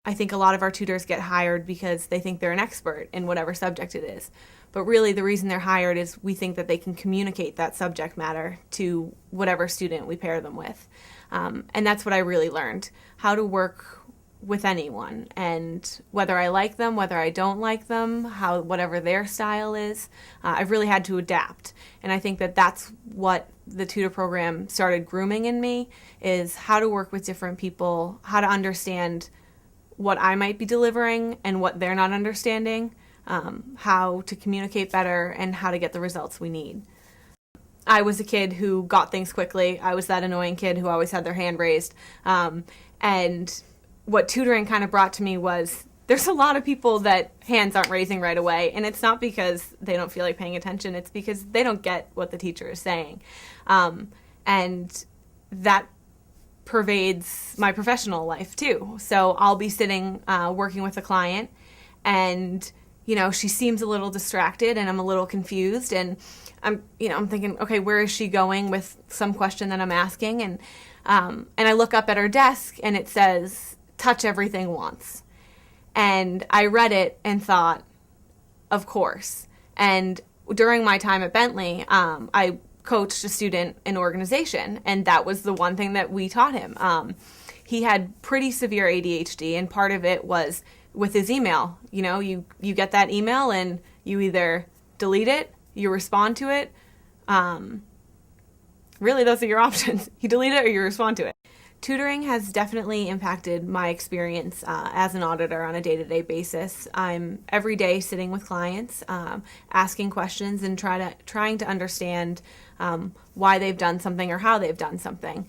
I think a lot of our tutors get hired because they think they're an expert in whatever subject it is. But really, the reason they're hired is we think that they can communicate that subject matter to whatever student we pair them with. And that's what I really learned, how to work with anyone, and whether I like them, whether I don't like them, whatever their style is, I've really had to adapt. And I think that that's what the tutor program started grooming in me, is how to work with different people, how to understand what I might be delivering and what they're not understanding, how to communicate better, and how to get the results we need. I was a kid who got things quickly. I was that annoying kid who always had their hand raised. And what tutoring kind of brought to me was there's a lot of people that hands aren't raising right away, and it's not because they don't feel like paying attention. It's because they don't get what the teacher is saying. And that pervades my professional life too. So I'll be sitting working with a client, and she seems a little distracted, and I'm a little confused, and I'm thinking, okay, where is she going with some question that I'm asking? And I look up at her desk, and it says, touch everything once. And I read it and thought, of course. And during my time at Bentley, I coached a student in organization, and that was the one thing that we taught him. He had pretty severe ADHD, and part of it was with his email. You get that email, and you either delete it, you respond to it. Really, those are your options. You delete it or you respond to it. Tutoring has definitely impacted my experience as an auditor on a day-to-day basis. I'm every day sitting with clients, asking questions and trying to understand why they've done something or how they've done something.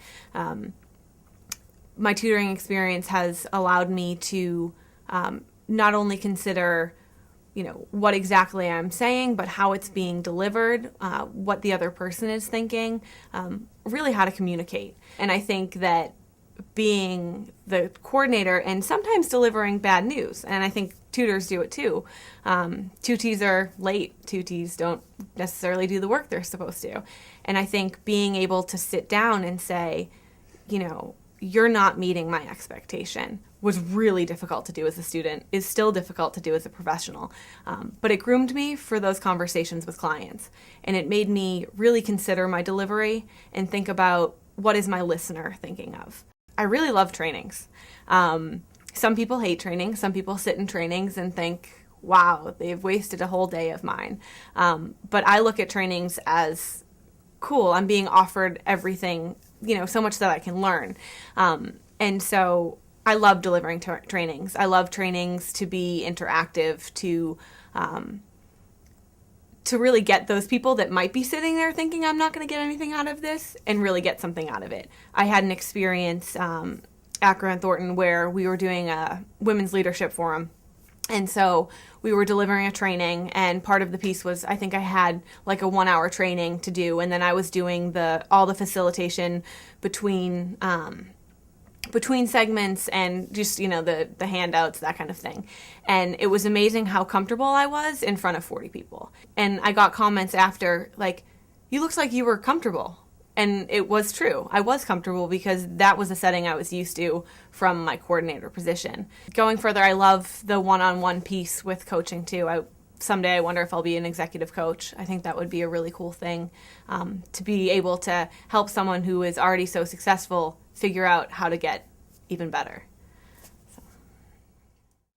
My tutoring experience has allowed me to not only consider what exactly I'm saying, but how it's being delivered, what the other person is thinking, really how to communicate. And I think that being the coordinator and sometimes delivering bad news, and I think tutors do it too. Tutees are late. Tutees don't necessarily do the work they're supposed to. And I think being able to sit down and say, you're not meeting my expectation was really difficult to do as a student, is still difficult to do as a professional. But it groomed me for those conversations with clients. And it made me really consider my delivery and think about, what is my listener thinking of? I really love trainings. Some people hate trainings. Some people sit in trainings and think, wow, they've wasted a whole day of mine. But I look at trainings as cool. I'm being offered everything, so much that I can learn. And so I love delivering trainings. I love trainings to be interactive, to really get those people that might be sitting there thinking I'm not going to get anything out of this and really get something out of it. I had an experience at Grant Thornton where we were doing a women's leadership forum. And so we were delivering a training, and part of the piece was, I think I had like a 1-hour training to do, and then I was doing all the facilitation between segments and just, the handouts, that kind of thing. And it was amazing how comfortable I was in front of 40 people. And I got comments after, like, you looked like you were comfortable. And it was true. I was comfortable because that was a setting I was used to from my coordinator position. Going further, I love the one-on-one piece with coaching too. Someday I wonder if I'll be an executive coach. I think that would be a really cool thing, to be able to help someone who is already so successful figure out how to get even better.